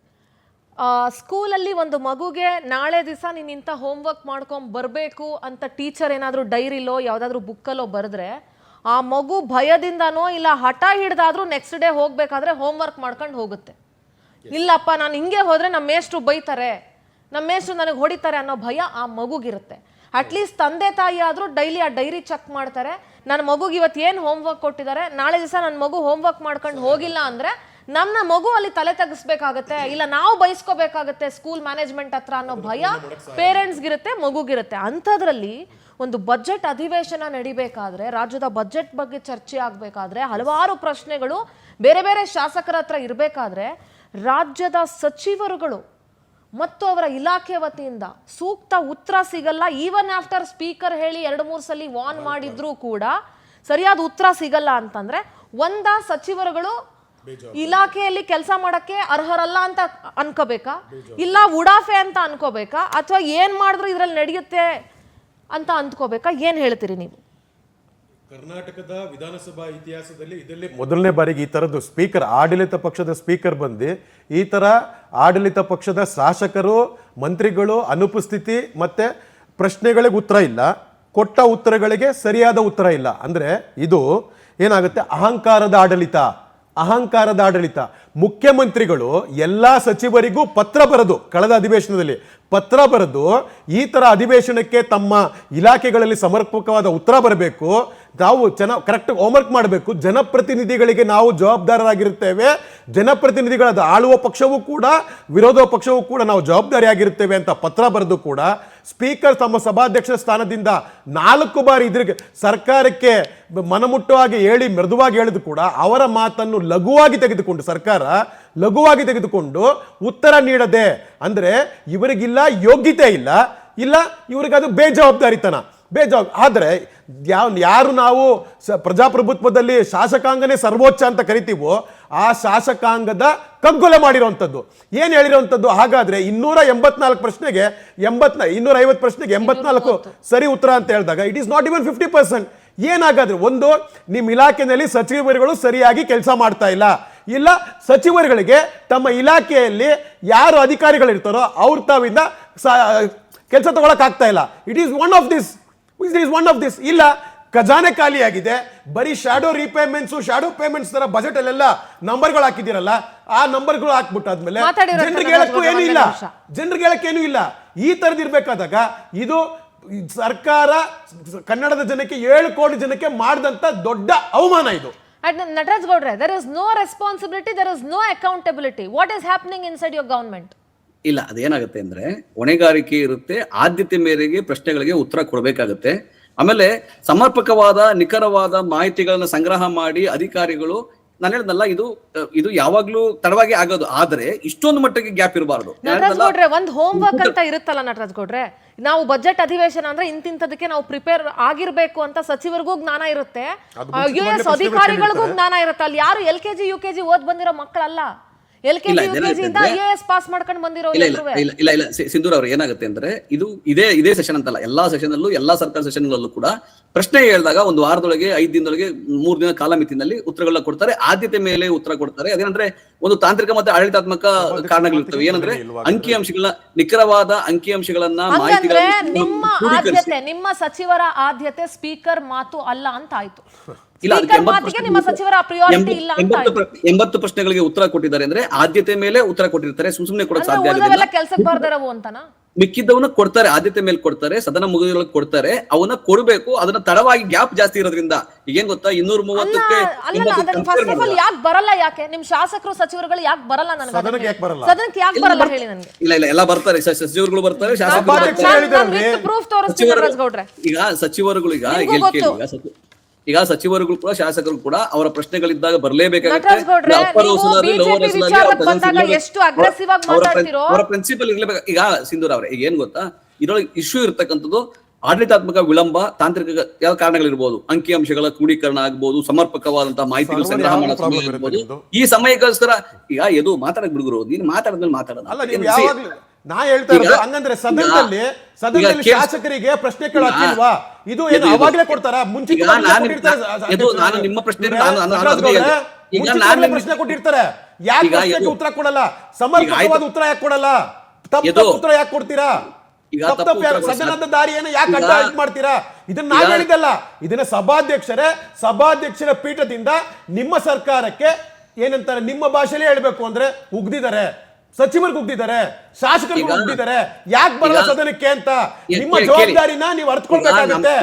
ಸ್ಕೂಲಲ್ಲಿ ಒಂದು ಮಗುಗೆ ನಾಳೆ ದಿವಸ ನೀನು ಇಂಥ ಹೋಮ್ವರ್ಕ್ ಮಾಡ್ಕೊಂಡ್ ಬರಬೇಕು ಅಂತ ಟೀಚರ್ ಏನಾದರೂ ಡೈರಿಲೋ ಯಾವುದಾದ್ರೂ ಬುಕ್ಕಲ್ಲೋ ಬರೆದ್ರೆ ಆ ಮಗು ಭಯದಿಂದನೋ ಇಲ್ಲ ಹಠ ಹಿಡ್ದಾದ್ರೂ ನೆಕ್ಸ್ಟ್ ಡೇ ಹೋಗ್ಬೇಕಾದ್ರೆ ಹೋಮ್ವರ್ಕ್ ಮಾಡ್ಕೊಂಡು ಹೋಗುತ್ತೆ. ಇಲ್ಲಪ್ಪ ನಾನು ಹಿಂಗೆ ಹೋದ್ರೆ ನಮ್ಮ ಮೇಷ್ಟ್ರು ಬೈತಾರೆ, ನಮ್ಮ ಮೇಷ್ಟ್ರು ನನಗೆ ಹೊಡಿತಾರೆ ಅನ್ನೋ ಭಯ ಆ ಮಗುಗಿರುತ್ತೆ. ಅಟ್ಲೀಸ್ಟ್ ತಂದೆ ತಾಯಿ ಆದರೂ ಡೈಲಿ ಆ ಡೈರಿ ಚೆಕ್ ಮಾಡ್ತಾರೆ, ನನ್ನ ಮಗುಗೆ ಇವತ್ತು ಏನು ಹೋಮ್ವರ್ಕ್ ಕೊಟ್ಟಿದ್ದಾರೆ, ನಾಳೆ ದಿವಸ ನನ್ನ ಮಗು ಹೋಮ್ವರ್ಕ್ ಮಾಡ್ಕೊಂಡು ಹೋಗಿಲ್ಲ ಅಂದರೆ ನಮ್ಮ ಮಗು ಅಲ್ಲಿ ತಲೆ ತಗ್ಸ್ಬೇಕಾಗತ್ತೆ, ಇಲ್ಲ ನಾವು ಬಯಸ್ಕೋಬೇಕಾಗತ್ತೆ ಸ್ಕೂಲ್ ಮ್ಯಾನೇಜ್ಮೆಂಟ್ ಹತ್ರ ಅನ್ನೋ ಭಯ ಪೇರೆಂಟ್ಸ್ಗಿರುತ್ತೆ, ಮಗುಗಿರುತ್ತೆ. ಅಂಥದ್ರಲ್ಲಿ ಒಂದು ಬಜೆಟ್ ಅಧಿವೇಶನ ನಡಿಬೇಕಾದ್ರೆ, ರಾಜ್ಯದ ಬಜೆಟ್ ಬಗ್ಗೆ ಚರ್ಚೆ ಆಗಬೇಕಾದ್ರೆ, ಹಲವಾರು ಪ್ರಶ್ನೆಗಳು ಬೇರೆ ಬೇರೆ ಶಾಸಕರ ಹತ್ರ ಇರಬೇಕಾದ್ರೆ ರಾಜ್ಯದ ಸಚಿವರುಗಳು ಮತ್ತು ಅವರ ಇಲಾಖೆ ವತಿಯಿಂದ ಸೂಕ್ತ ಉತ್ತರ ಸಿಗಲ್ಲ. ಈವನ್ ಆಫ್ಟರ್ ಸ್ಪೀಕರ್ ಹೇಳಿ 2-3 ಸಲ ವಾರ್ನ್ ಮಾಡಿದ್ರೂ ಕೂಡ ಸರಿಯಾದ ಉತ್ತರ ಸಿಗಲ್ಲ ಅಂತಂದ್ರೆ ಸಚಿವರುಗಳು ಇಲಾಖೆಯಲ್ಲಿ ಕೆಲಸ ಮಾಡಕ್ಕೆ ಅರ್ಹರಲ್ಲ ಅಂತ ಅನ್ಕೋಬೇಕಾ, ಇಲ್ಲ ಉಡಾಫೆ ಅಂತ ಅನ್ಕೋಬೇಕಾ, ಅಥವಾ ಏನ್ ಮಾಡಿದ್ರು ಇದ್ರಲ್ಲಿ ನಡೆಯುತ್ತೆ ಅಂತ ಅಂದ್ಕೋಬೇಕಾ? ಏನ್ ಹೇಳ್ತೀರಿ ನೀವು? ಕರ್ನಾಟಕದ ವಿಧಾನಸಭಾ ಇತಿಹಾಸದಲ್ಲಿ ಇದರಲ್ಲಿ ಮೊದಲನೇ ಬಾರಿಗೆ ಈ ತರದ್ದು ಸ್ಪೀಕರ್, ಆಡಳಿತ ಪಕ್ಷದ ಸ್ಪೀಕರ್ ಬಂದು ಈ ತರ ಆಡಳಿತ ಪಕ್ಷದ ಶಾಸಕರು ಮಂತ್ರಿಗಳು ಅನುಪಸ್ಥಿತಿ ಮತ್ತೆ ಪ್ರಶ್ನೆಗಳಿಗೆ ಉತ್ತರ ಇಲ್ಲ, ಕೊಟ್ಟ ಉತ್ತರಗಳಿಗೆ ಸರಿಯಾದ ಉತ್ತರ ಇಲ್ಲ ಅಂದ್ರೆ ಇದು ಏನಾಗುತ್ತೆ? ಅಹಂಕಾರದ ಆಡಳಿತ. ಮುಖ್ಯಮಂತ್ರಿಗಳು ಎಲ್ಲ ಸಚಿವರಿಗೂ ಪತ್ರ ಬರೆದು ಕಳೆದ ಅಧಿವೇಶನದಲ್ಲಿ ಪತ್ರ ಬರೆದು ಈ ತರ ಅಧಿವೇಶನಕ್ಕೆ ತಮ್ಮ ಇಲಾಖೆಗಳಲ್ಲಿ ಸಮರ್ಪಕವಾದ ಉತ್ತರ ಬರಬೇಕು, ನಾವು ಕರೆಕ್ಟ್ ಹೋಮ್ವರ್ಕ್ ಮಾಡಬೇಕು, ಜನಪ್ರತಿನಿಧಿಗಳಿಗೆ ನಾವು ಜವಾಬ್ದಾರರಾಗಿರುತ್ತೇವೆ, ಜನಪ್ರತಿನಿಧಿಗಳಾದ ಆಳುವ ಪಕ್ಷವೂ ಕೂಡ ವಿರೋಧ ಪಕ್ಷವೂ ಕೂಡ ನಾವು ಜವಾಬ್ದಾರಿಯಾಗಿರುತ್ತೇವೆ ಅಂತ ಪತ್ರ ಬರೆದು ಕೂಡ ಸ್ಪೀಕರ್ ತಮ್ಮ ಸಭಾಧ್ಯಕ್ಷ ಸ್ಥಾನದಿಂದ 4 ಬಾರಿ ಇದ್ರಿಗೆ ಸರ್ಕಾರಕ್ಕೆ ಮನಮುಟ್ಟವಾಗಿ ಹೇಳಿ ಮೃದುವಾಗಿ ಹೇಳಿದ್ರು ಕೂಡ ಅವರ ಮಾತನ್ನು ಲಘುವಾಗಿ ತೆಗೆದುಕೊಂಡು ಉತ್ತರ ನೀಡದೆ ಅಂದ್ರೆ ಇವರಿಗಿಲ್ಲ ಯೋಗ್ಯತೆ ಇಲ್ಲ, ಇವರಿಗೆ ಅದು ಬೇಜವಾಬ್ ಆದ್ರೆ ಯಾರು ನಾವು ಪ್ರಜಾಪ್ರಭುತ್ವದಲ್ಲಿ ಶಾಸಕಾಂಗನೇ ಸರ್ವೋಚ್ಚ ಅಂತ ಕರಿತೀವೋ ಆ ಶಾಸಕಾಂಗದ ಕಗ್ಗೊಲೆ ಮಾಡಿರುವಂಥದ್ದು ಏನ್ ಹೇಳಿರುವಂಥದ್ದು. ಹಾಗಾದ್ರೆ 284 ಪ್ರಶ್ನೆಗೆ 250 ಪ್ರಶ್ನೆಗೆ 84 ಸರಿ ಉತ್ತರ ಅಂತ ಹೇಳಿದಾಗ ಇಟ್ ಈಸ್ ನಾಟ್ ಇವನ್ 50%. ಏನಾಗಾದ್ರೆ ಒಂದು ನಿಮ್ಮ ಇಲಾಖೆಯಲ್ಲಿ ಸಚಿವರುಗಳು ಸರಿಯಾಗಿ ಕೆಲಸ ಮಾಡ್ತಾ ಇಲ್ಲ ಸಚಿವರುಗಳಿಗೆ ತಮ್ಮ ಇಲಾಖೆಯಲ್ಲಿ ಯಾರು ಅಧಿಕಾರಿಗಳಿರ್ತಾರೋ ಅವ್ರ ತಾವಿಂದ ಕೆಲಸ ತಗೊಳಕ್ ಆಗ್ತಾ ಇಲ್ಲ. It is one of this ಇಲ್ಲ ಖಜಾನೆ ಖಾಲಿಯಾಗಿದೆ, ಬರೀ ಶಾಡೋ ರೀಪೇಮೆಂಟ್ಸ್ ಶಾಡೋ ಪೇಮೆಂಟ್ಸ್ ತರ ಬಜೆಟ್ ಅಲ್ಲೆಲ್ಲ ನಂಬರ್ಗಳು ಹಾಕಿದಿರಲ್ಲ, ಆ ನಂಬರ್ಗಳು ಹಾಕ್ಬಿಟ್ಟಾದ್ಮೇಲೆ ಜನರಿಗೆ ಹೇಳಕ್ಕೇನು ಇಲ್ಲ. ಈ ತರದಿರ್ಬೇಕಾದಾಗ ಇದು ಸರ್ಕಾರ ಕನ್ನಡದ ಜನಕ್ಕೆ 7 ಕೋಟಿ ಜನಕ್ಕೆ ಮಾಡಿದಂತ ದೊಡ್ಡ ಅವಮಾನ ಇದು. ನಟರಾಜ್ ಗೌಡ್ರೆ, there is no responsibility, there is no accountability. What is happening inside your government? ಇಲ್ಲ, ಅದೇನಾಗುತ್ತೆ ಅಂದ್ರೆ ಹೊಣೆಗಾರಿಕೆ ಇರುತ್ತೆ, ಆದ್ಯತೆ ಮೇರೆಗೆ ಪ್ರಶ್ನೆಗಳಿಗೆ ಉತ್ತರ ಕೊಡಬೇಕಾಗುತ್ತೆ. ಆಮೇಲೆ ಸಮರ್ಪಕವಾದ ನಿಖರವಾದ ಮಾಹಿತಿಗಳನ್ನ ಸಂಗ್ರಹ ಮಾಡಿ ಅಧಿಕಾರಿಗಳು, ನಾನು ಹೇಳಿದ್ನಲ್ಲ, ಇದು ಯಾವಾಗ್ಲೂ ತಡವಾಗಿ ಆಗೋದು, ಆದ್ರೆ ಇಷ್ಟೊಂದು ಮಟ್ಟಿಗೆ ಗ್ಯಾಪ್ ಇರಬಾರ್ದು. ನಟರಾಜ್ ಗೌಡ್ರೆ, ಒಂದು ಹೋಮ್ ವರ್ಕ್ ಅಂತ ಇರುತ್ತಲ್ಲ ನಟರಾಜ್ ಗೌಡ್ರೆ, ನಾವು ಬಜೆಟ್ ಅಧಿವೇಶನ ಅಂದ್ರೆ ಇಂತಿಂತದಕ್ಕೆ ನಾವು ಪ್ರಿಪೇರ್ ಆಗಿರ್ಬೇಕು ಅಂತ ಸಚಿವರಿಗೂ ಜ್ಞಾನ ಇರುತ್ತೆ, IAS ಅಧಿಕಾರಿಗಳಿಗೂ ಜ್ಞಾನ ಇರುತ್ತೆ. ಅಲ್ಲಿ ಯಾರು LKG UKG ಓದ್ ಬಂದಿರೋ ಮಕ್ಕಳಲ್ಲ, LKG UKG ಇಂದ IAS ಪಾಸ್ ಮಾಡ್ಕೊಂಡು ಬಂದಿರೋ. ಇಲ್ಲ ಸಿಂಧೂರ್ ಅವ್ರು, ಏನಾಗುತ್ತೆ ಅಂದ್ರೆ ಇದೇ ಸೆಷನ್ ಅಂತಲ್ಲ, ಎಲ್ಲಾ ಸೆಷನ್ ಅಲ್ಲೂ ಎಲ್ಲಾ ಸರ್ಕಾರ ಸೆಷನ್ಗಳಲ್ಲೂ ಕೂಡ ಪ್ರಶ್ನೆ ಹೇಳಿದಾಗ ಒಂದು ವಾರದೊಳಗೆ 5 ದಿನದೊಳಗೆ 3 ದಿನ ಕಾಲಮಿತಿನಲ್ಲಿ ಉತ್ತರಗಳನ್ನ ಕೊಡ್ತಾರೆ, ಆದ್ಯತೆ ಮೇಲೆ ಉತ್ತರ ಕೊಡ್ತಾರೆ. ಅದೇನಂದ್ರೆ ಒಂದು ತಾಂತ್ರಿಕ ಮತ್ತೆ ಆಡಳಿತಾತ್ಮಕ ಕಾರಣಗಳಿರ್ತವೆ. ಏನಂದ್ರೆ ಅಂಕಿಅಂಶಗಳನ್ನ, ನಿಖರವಾದ ಅಂಕಿಅಂಶಗಳನ್ನ, ನಿಮ್ಮ ಸಚಿವರ ಆದ್ಯತೆ ಸ್ಪೀಕರ್ ಮಾತು ಅಲ್ಲ ಅಂತ ಆಯ್ತು. ಇಲ್ಲ, 80 ಪ್ರಶ್ನೆಗಳಿಗೆ ಉತ್ತರ ಕೊಟ್ಟಿದ್ದಾರೆ ಅಂದ್ರೆ ಆದ್ಯತೆ ಮೇಲೆ ಉತ್ತರ ಕೊಟ್ಟಿರ್ತಾರೆ, ಸುಮ್ಮನೆ ಕೊಡೋಕೆ ಸಾಧ್ಯ ಆಗಿಲ್ಲ. ಕೆಲಸಕ್ಕೆ ಬಾರ್ದರವು ಅಂತನಾ? ಮಿಕ್ಕಿದ್ದವನ್ನ ಕೊಡ್ತಾರೆ, ಆದ್ಯತೆ ಮೇಲೆ ಕೊಡ್ತಾರೆ, ಸದನ ಮುಗಿದೊಳಗೆ ಕೊಡ್ತಾರೆ, ಅವನ್ನ ಕೊಡಬೇಕು. ಅದನ್ನ ತಡವಾಗಿ ಗ್ಯಾಪ್ ಜಾಸ್ತಿ ಇರೋದ್ರಿಂದ ಈಗೇನ್ ಗೊತ್ತಾ, 230ಕ್ಕೆ ಯಾಕೆ ಬರಲ್ಲ? ಯಾಕೆ ನಿಮ್ ಶಾಸಕರು ಸಚಿವರುಗಳು ಯಾಕೆ ಬರಲ್ಲ? ಸದನಕ್ಕೆ ಯಾಕೆ ಬರಲ್ಲ ಹೇಳಿ ನನಗೆ. ಇಲ್ಲ ಎಲ್ಲ ಬರ್ತಾರೆ, ಸಚಿವರುಗಳು ಬರ್ತಾರೆ, ಶಾಸಕರು ಗೌಡ್ರೆ. ಈಗ ಸಚಿವರುಗಳು ಈಗ ಸಚಿವರುಗಳು ಕೂಡ ಶಾಸಕರು ಕೂಡ ಅವರ ಪ್ರಶ್ನೆಗಳಿದ್ದಾಗ ಬರಲೇಬೇಕಾಗುತ್ತೆ. ಅವರ ಪ್ರಿನ್ಸಿಪಲ್ ಇರ್ಲೇಬೇಕು. ಈಗ ಸಿಂಧೂರ್ ಅವ್ರೆ, ಈಗ ಏನ್ ಗೊತ್ತಾ, ಇದ್ರೊಳಗೆ ಇಶ್ಯೂ ಇರ್ತಕ್ಕಂಥದ್ದು ಆಡಳಿತಾತ್ಮಕ ವಿಳಂಬ, ತಾಂತ್ರಿಕ ಯಾವ ಕಾರಣಗಳಿರ್ಬೋದು, ಅಂಕಿಅಂಶಗಳ ಕ್ರೋಢೀಕರಣ ಆಗ್ಬೋದು, ಸಮರ್ಪಕವಾದಂತಹ ಮಾಹಿತಿಗಳು ಸಂಗ್ರಹ ಮಾಡಬಹುದು. ಈ ಸಮಯಕ್ಕೋಸ್ಕರ ಈಗ ಎದು ಮಾತಾಡಕ್ ಬಿಡುಗರು, ನೀನು ಮಾತಾಡಿದ್ಮೇಲೆ ಮಾತಾಡೋಣ. ನಾ ಹೇಳ್ತಾ ಇರೋದು ಹಂಗಂದ್ರೆ ಸದನದಲ್ಲಿ ಶಾಸಕರಿಗೆ ಪ್ರಶ್ನೆ ಕೇಳೋಕಿಲ್ವಾ? ಇದು ಏನು ಅವಾಗಲೇ ಕೊಡ್ತಾರ? ನಾನು ನಿಮ್ಮ ಪ್ರಶ್ನೆ ಪ್ರಶ್ನೆ ಕೊಟ್ಟಿರ್ತಾರೆ, ಯಾಕೆ ಉತ್ತರ ಕೊಡಲ್ಲ? ಸಮರ್ಪಕವಾದ ಉತ್ತರ ಯಾಕೆ ಕೊಡಲ್ಲ? ತಪ್ಪು ಉತ್ತರ ಯಾಕೆ ಕೊಡ್ತೀರಾ? ಸದನದ ದಾರಿಯನ್ನು ಯಾಕೆ ಅಡ್ಡ ಮಾಡ್ತೀರಾ? ಇದನ್ನ ನಾನು ಹೇಳಿದ್ದಲ್ಲ, ಇದನ್ನ ಸಭಾಧ್ಯಕ್ಷರ ಪೀಠದಿಂದ ನಿಮ್ಮ ಸರ್ಕಾರಕ್ಕೆ ಏನಂತಾರೆ, ನಿಮ್ಮ ಭಾಷೆಯಲ್ಲೇ ಹೇಳ್ಬೇಕು ಅಂದ್ರೆ ಉಗ್ದಿದ್ದಾರೆ, ಸಚಿವರಿಗೆ ಉಗ್ದಿದ್ದಾರೆ, ಶಾಸಕರಿಗೆ ಉಗ್ದಿದ್ದಾರೆ. ಯಾಕೆ ಬರಲ್ಲ ಸದನಕ್ಕೆ ಅಂತ ನಿಮ್ಮ ಜವಾಬ್ದಾರಿನ ನೀವು ಅರ್ಥಕೊಳ್ಬೇಕಾಗುತ್ತೆ.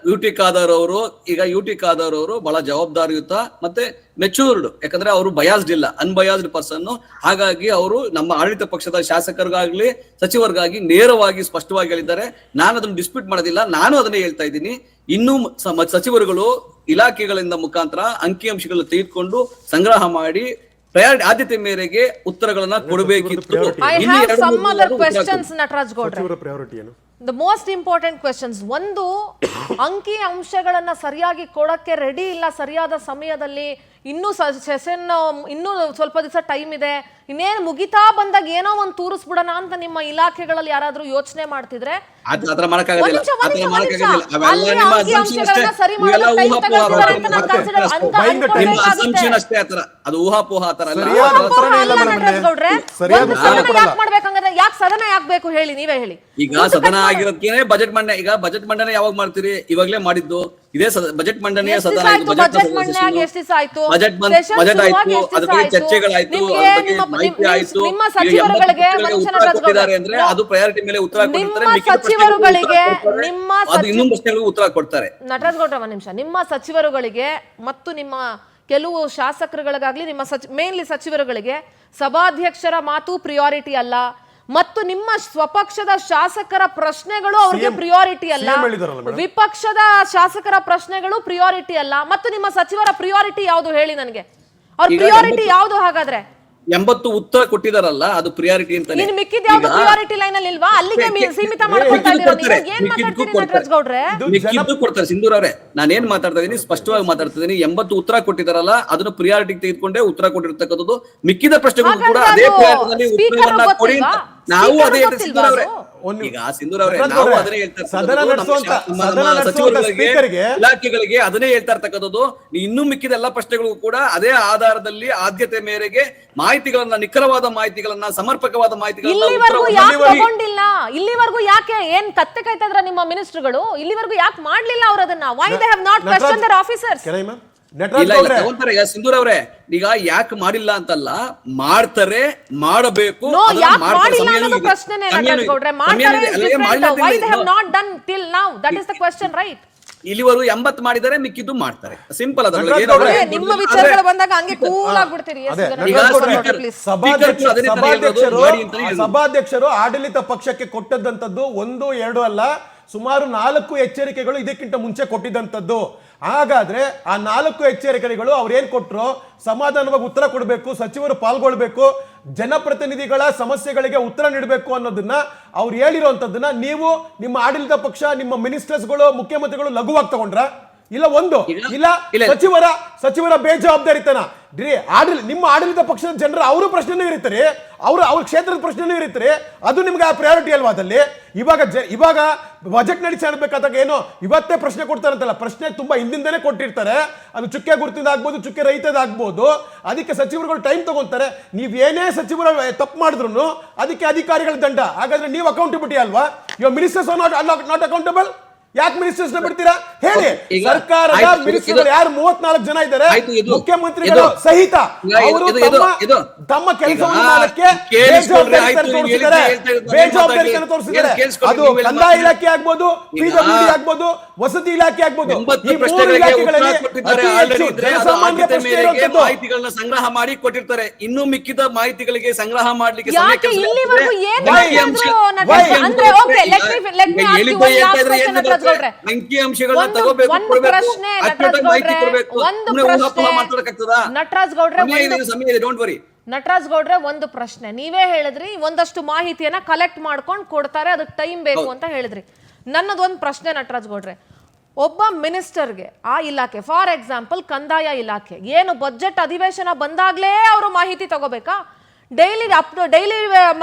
ಯುಟಿ ಖಾದರ್ ಅವರು ಬಹಳ ಜವಾಬ್ದಾರಿಯುತ ಮತ್ತೆ ಮೆಚೂರ್ಡ್, ಯಾಕಂದ್ರೆ ಅವರು ಬಯಾಸ್ಡ್ ಇಲ್ಲ, ಅನ್ಬಯಾಸ್ಡ್ ಪರ್ಸನ್. ಹಾಗಾಗಿ ಅವರು ನಮ್ಮ ಆಡಳಿತ ಪಕ್ಷದ ಶಾಸಕರಿಗಾಗ್ಲಿ ಸಚಿವರಿಗಾಗಿ ನೇರವಾಗಿ ಸ್ಪಷ್ಟವಾಗಿ ಹೇಳಿದ್ದಾರೆ. ನಾನು ಅದನ್ನು ಡಿಸ್ಪ್ಯೂಟ್ ಮಾಡೋದಿಲ್ಲ, ನಾನು ಅದನ್ನೇ ಹೇಳ್ತಾ ಇದ್ದೀನಿ. ಇನ್ನು ಸಚಿವರುಗಳು ಇಲಾಖೆಗಳಿಂದ ಮುಖಾಂತರ ಅಂಕಿಅಂಶಗಳನ್ನ ತೆಗೆದುಕೊಂಡು ಸಂಗ್ರಹ ಮಾಡಿ ಆದ್ಯತೆ ಮೇರೆಗೆ ಉತ್ತರಗಳನ್ನ ಕೊಡಬೇಕಿತ್ತು. The most important questions. ಒಂದು, ಅಂಕಿ ಅಂಶಗಳನ್ನ ಸರಿಯಾಗಿ ಕೊಡಕ್ಕೆ ರೆಡಿ ಇಲ್ಲ ಸರಿಯಾದ ಸಮಯದಲ್ಲಿ. ಇನ್ನೂ ಸೆಷನ್ ಇನ್ನೂ ಸ್ವಲ್ಪ ದಿವಸ ಟೈಮ್ ಇದೆ, ಇನ್ನೇನು ಮುಗಿತಾ ಬಂದಾಗ ಏನೋ ಒಂದು ತೂರಿಸ್ಬಿಡೋಣ ಅಂತ ನಿಮ್ಮ ಇಲಾಖೆಗಳಲ್ಲಿ ಯಾರಾದ್ರೂ ಯೋಚನೆ ಮಾಡ್ತಿದ್ರೆ ಯಾಕೆ ಸದನ ಯಾಕೆ ಬೇಕು ಹೇಳಿ, ನೀವೇ ಹೇಳಿ. ಈಗ ಸದನ ಆಗಿರೋದಕ್ಕೆ ಬಜೆಟ್ ಮಂಡನೆ, ಈಗ ಬಜೆಟ್ ಮಂಡನೆ ಯಾವಾಗ ಮಾಡ್ತೀರಿ? ಇವಾಗಲೇ ಮಾಡಿದ್ದು ಇದೇ ಬಜೆಟ್ ಮಂಡನೆಯ ಸದನ. ಬಜೆಟ್ ಮಂಡನೆ ಎಷ್ಟು ದಿವಸ ಆಯ್ತು? ಬಜೆಟ್ ಆಯ್ತು, ಅದ್ರ ಬಗ್ಗೆ ಚರ್ಚೆಗಳಾಯ್ತು, ನಿಮ್ಮ ಸಚಿವರುಗಳಿಗೆ ಅಂದ್ರೆ ಅದು ಪ್ರಯಾರಿಟಿ ಮೇಲೆ ಉತ್ತರ ಉತ್ತರ ಕೊಡ್ತಾರೆ. ನಟರಾಜ್ ಗೌಡ್ರ, ಒಂದ್ ನಿಮಿಷ. ನಿಮ್ಮ ಸಚಿವರುಗಳಿಗೆ ಮತ್ತು ನಿಮ್ಮ ಕೆಲವು ಶಾಸಕರುಗಳಿಗಾಗ್ಲಿ, ನಿಮ್ಮ ಮೇನ್ಲಿ ಸಚಿವರುಗಳಿಗೆ ಸಭಾಧ್ಯಕ್ಷರ ಮಾತು ಪ್ರಿಯಾರಿಟಿ ಅಲ್ಲ, ಮತ್ತು ನಿಮ್ಮ ಸ್ವಪಕ್ಷದ ಶಾಸಕರ ಪ್ರಶ್ನೆಗಳು ಅವ್ರಿಗೆ ಪ್ರಿಯಾರಿಟಿ ಅಲ್ಲ, ವಿಪಕ್ಷದ ಶಾಸಕರ ಪ್ರಶ್ನೆಗಳು ಪ್ರಿಯಾರಿಟಿ ಅಲ್ಲ, ಮತ್ತು ನಿಮ್ಮ ಸಚಿವರ ಪ್ರಿಯಾರಿಟಿ ಯಾವುದು ಹೇಳಿ ನನಗೆ? ಅವ್ರ ಪ್ರಿಯಾರಿಟಿ ಯಾವುದು ಹಾಗಾದ್ರೆ? 80 ಉತ್ತರ ಕೊಟ್ಟಿದಾರಲ್ಲ ಅದು ಪ್ರಿಯಾರಿಟಿ ಅಂತಾನೆ. ಇನ್ನು ಮಿಕ್ಕಿದ ಯಾವ್ದು ಪ್ರಿಯಾರಿಟಿ ಲೈನ್ ಅಲ್ಲಿ ಇಲ್ವಾ? ಅಲ್ಲಿಗೆ ಸೀಮಿತ ಮಾಡ್ಕೊಳ್ತಾ ಇದ್ದೀರಾ ನೀವು? ಏನ್ ಮಾತಾಡ್ತೀರಿ ನಟರಾಜ್ ಗೌಡ್ರೆ? ಮಿಕ್ಕಿದ್ದು ಕೊಡ್ತಾರೆ. ಸಿಂಧೂರ್ ಅವರೇ, ನಾನೇನ್ ಮಾತಾಡ್ತಾ ಇದೀನಿ ಸ್ಪಷ್ಟವಾಗಿ ಮಾತಾಡ್ತಾ ಇದೀನಿ. 80 ಉತ್ತರ ಕೊಟ್ಟಿದಾರಲ್ಲ ಅದನ್ನು ಪ್ರಿಯಾರಿಟಿ ತೆಗೆದುಕೊಂಡೇ ಉತ್ತರ ಕೊಟ್ಟಿರ್ತಕ್ಕಂಥದ್ದು. ಮಿಕ್ಕಿದ ಪ್ರಶ್ನೆಗಳು ಕೂಡ ಅದೇ ಪ್ರಿಯಾರಿಟಿನಲ್ಲಿ ಉತ್ತರವನ್ನ ಕೊಡಿ ಅಂತ ನಾವು ಅದೇ ಸಿಂಧೂರ್ ಅವರೇ. ಈಗ ಸಿಂಧೂರ್ ಅವರೇ, ನಾವು ಅದನ್ನೇ ಹೇಳ್ತಾ ಸ್ಪೀಕರ್ಗೆ ಇಲಾಖೆಗಳಿಗೆ ಅದನ್ನೇ ಹೇಳ್ತಾ ಇರ್ತಕ್ಕಂಥದ್ದು. ಇನ್ನೂ ಮಿಕ್ಕಿದ ಎಲ್ಲಾ ಪ್ರಶ್ನೆಗಳಿಗೂ ಕೂಡ ಅದೇ ಆಧಾರದಲ್ಲಿ ಆದ್ಯತೆ ಮೇರೆಗೆ ಮಾಹಿತಿಗಳನ್ನ, ನಿಖರವಾದ ಮಾಹಿತಿಗಳನ್ನ, ಸಮರ್ಪಕವಾದ ಮಾಹಿತಿಗಳನ್ನ ಇಲ್ಲಿವರೆಗೂ ಯಾಕೆ ಏನ್ ಕತ್ತೆ ಕಾಯ್ತಾ ಇದ್ರ ನಿಮ್ಮ ಮಿನಿಸ್ಟರ್ಗಳು? ಇಲ್ಲಿವರೆಗೂ ಯಾಕೆ ಮಾಡ್ಲಿಲ್ಲ ಅವ್ರು ಅದನ್ನ? Why they have not question their officers? ತಗೊಂತಾರೆ. ಈಗ ಸಿಂಧೂರ್ ಅವರೇ, ಈಗ ಯಾಕೆ ಮಾಡಿಲ್ಲ ಅಂತಲ್ಲ, ಮಾಡ್ತಾರೆ, ಮಾಡಬೇಕು. ಇಲ್ಲಿವರೆಗೂ 80 ಮಾಡಿದರೆ ಮಿಕ್ಕಿದ್ದು ಮಾಡ್ತಾರೆ. ಸಿಂಪಲ್. ನಿಮ್ಮ ವಿಚಾರಗಳು ಬಂದಾಗ ಹಂಗೆ ಕೂಲ್ ಆಗ್ಬಿಡ್ತೀರಿ. ಸಭಾಧ್ಯಕ್ಷರು ಆಡಳಿತ ಪಕ್ಷಕ್ಕೆ ಕೊಟ್ಟದ್ದಂಥದ್ದು 1, 2 ಅಲ್ಲ, ಸುಮಾರು 4 ಎಚ್ಚರಿಕೆಗಳು ಇದಕ್ಕಿಂತ ಮುಂಚೆ ಕೊಟ್ಟಿದ್ದಂಥದ್ದು. ಹಾಗಾದ್ರೆ ಆ 4 ಎಚ್ಚರಿಕೆಗಳು ಅವ್ರು ಏನ್ ಕೊಟ್ರು? ಸಮಾಧಾನವಾಗಿ ಉತ್ತರ ಕೊಡಬೇಕು, ಸಚಿವರು ಪಾಲ್ಗೊಳ್ಬೇಕು, ಜನಪ್ರತಿನಿಧಿಗಳ ಸಮಸ್ಯೆಗಳಿಗೆ ಉತ್ತರ ನೀಡಬೇಕು ಅನ್ನೋದನ್ನ ಅವ್ರು ಹೇಳಿರುವಂತದ್ದನ್ನ ನೀವು ನಿಮ್ಮ ಆಡಳಿತ ಪಕ್ಷ, ನಿಮ್ಮ ಮಿನಿಸ್ಟರ್ಸ್ಗಳು, ಮುಖ್ಯಮಂತ್ರಿಗಳು ಲಘುವಾಗಿ ತಗೊಂಡ್ರ? ಇಲ್ಲ ಸಚಿವರ ಬೇಜವಾಬ್ದಾರಿತನ. ನಿಮ್ಮ ಆಡಳಿತ ಪಕ್ಷದ ಜನರ ಅವರು ಪ್ರಶ್ನೆನೂ ಇರುತ್ತಾರೆ, ಅವ್ರ ಕ್ಷೇತ್ರದ ಪ್ರಶ್ನೆನೂ ಇರುತ್ತಾರೆ. ಅದು ನಿಮ್ಗೆ ಆ ಪ್ರಯಾರಿಟಿ ಅಲ್ವಾ? ಅದಲ್ಲಿ ಇವಾಗ ಬಜೆಟ್ ನಡೆಸಬೇಕಾದಾಗ ಏನೋ ಇವತ್ತೇ ಪ್ರಶ್ನೆ ಕೊಡ್ತಾರಂತಲ್ಲ, ಪ್ರಶ್ನೆ ತುಂಬಾ ಹಿಂದಿಂದನೇ ಕೊಟ್ಟಿರ್ತಾರೆ. ಅದು ಚುಕ್ಕೆ ಗುರುತಿಂದ ಆಗ್ಬೋದು, ಚುಕ್ಕೆ ರೈತದಾಗ್ಬೋದು. ಅದಕ್ಕೆ ಸಚಿವರುಗಳು ಟೈಮ್ ತಗೊಂತಾರೆ. ನೀವೇನೇ ಸಚಿವರು ತಪ್ಪು ಮಾಡಿದ್ರು ಅದಕ್ಕೆ ಅಧಿಕಾರಿಗಳ ದಂಡ. ಹಾಗಾದ್ರೆ ನೀವು ಅಕೌಂಟಬಿಲಿಟಿ ಅಲ್ವಾ? Your ministers are not accountable. ಯಾಕೆ ಮಿನಿಸ್ಟರ್ಸ್ ಬಿಡ್ತೀರಾ ಹೇಳಿ? ಸರ್ಕಾರದ ಮಿನಿಸ್ಟರ್ಗಳು ಯಾರು 34 ಜನ ಇದ್ದಾರೆ, ಮುಖ್ಯಮಂತ್ರಿಗಳು ಸಹಿತ, ಅವರು ತಮ್ಮ ಕೆಲಸವನ್ನು ಮಾಡಕ್ಕೆ ಬೇಜವಾಬ್ದಾರಿತನ ತೋರಿಸಿದ್ದಾರೆ. ಅದು ಕಂದಾಯ ಇಲಾಖೆ ಆಗ್ಬೋದು, ಪಿಡಬ್ಲ್ಯೂಡಿ ಆಗ್ಬೋದು, ವಸತಿ ಇಲಾಖೆ ಆಗ್ಬೋದು. ಈ 3 ಇಲಾಖೆಗಳಲ್ಲಿ ಅತಿ ಹೆಚ್ಚು ಜನಸಾಮಾನ್ಯ ಪ್ರಶ್ನೆ ಇರುವಂತದ್ದು. ಮಾಹಿತಿಗಳನ್ನ ಸಂಗ್ರಹ ಮಾಡಿ ಕೊಟ್ಟಿರ್ತಾರೆ. ಇನ್ನು ಮಿಕ್ಕಿದ ಮಾಹಿತಿಗಳಿಗೆ ಸಂಗ್ರಹ ಮಾಡ್ಲಿಕ್ಕೆ ಅಂಕಿ ಅಂಶಗಳನ್ನ ತಗೋಬೇಕು, ನಟರಾಜ್ ಗೌಡ್ರೆ, ಒಂದು ಪ್ರಶ್ನೆ. ನೀವೇ ಹೇಳಿದ್ರಿ ಒಂದಷ್ಟು ಮಾಹಿತಿಯನ್ನ ಕಲೆಕ್ಟ್ ಮಾಡ್ಕೊಂಡು ಕೊಡ್ತಾರೆ, ಅದಕ್ಕೆ ಟೈಮ್ ಬೇಕು ಅಂತ ಹೇಳಿದ್ರಿ. ನನ್ನದೊಂದು ಪ್ರಶ್ನೆ ನಟರಾಜ್ ಗೌಡ್ರೆ, ಒಬ್ಬ ಮಿನಿಸ್ಟರ್ಗೆ ಆ ಇಲಾಖೆ, ಫಾರ್ ಎಕ್ಸಾಂಪಲ್ ಕಂದಾಯ ಇಲಾಖೆ, ಏನು ಬಜೆಟ್ ಅಧಿವೇಶನ ಬಂದಾಗ್ಲೇ ಅವರು ಮಾಹಿತಿ ತಗೋಬೇಕಾ? ಡೈಲಿ